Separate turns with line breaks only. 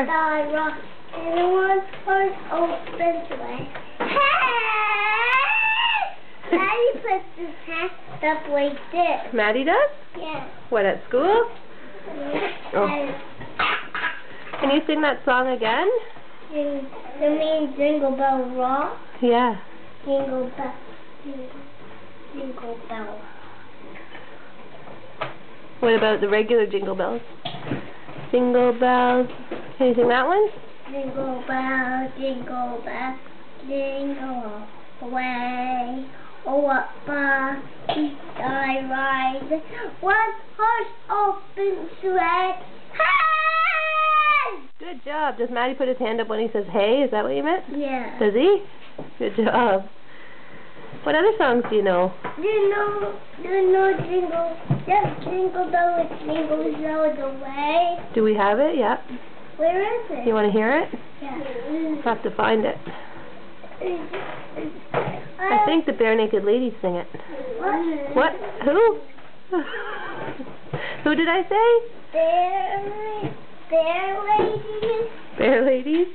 Rock, and the one part opens way. Hey! Maddie puts his hand up like this.
Maddie does?
Yeah.
What, at school? Oh.
And
Can you sing that song again?
the main Jingle Bell Rock.
Yeah.
Jingle Bell. Jingle Bell.
What about the regular Jingle Bells? Jingle bells. Can you sing that one?
Jingle Bell, Jingle Bell, jingle all the way. Oh, what fun I ride. One horse open sleigh. Hey!
Good job. Does Maddie put his hand up when he says hey? Is that what you meant?
Yeah.
Does he? Good job. What other songs do you know?
Do you know Jingle? Yes, Jingle Bell, it jingles all the way.
Do we have it? Yeah.
Where is it?
You want to hear it?
Yeah.
We'll have to find it. I think the Bare Naked Ladies sing it.
What?
What? Who? Who did I say?
Bear ladies.
Bare Ladies?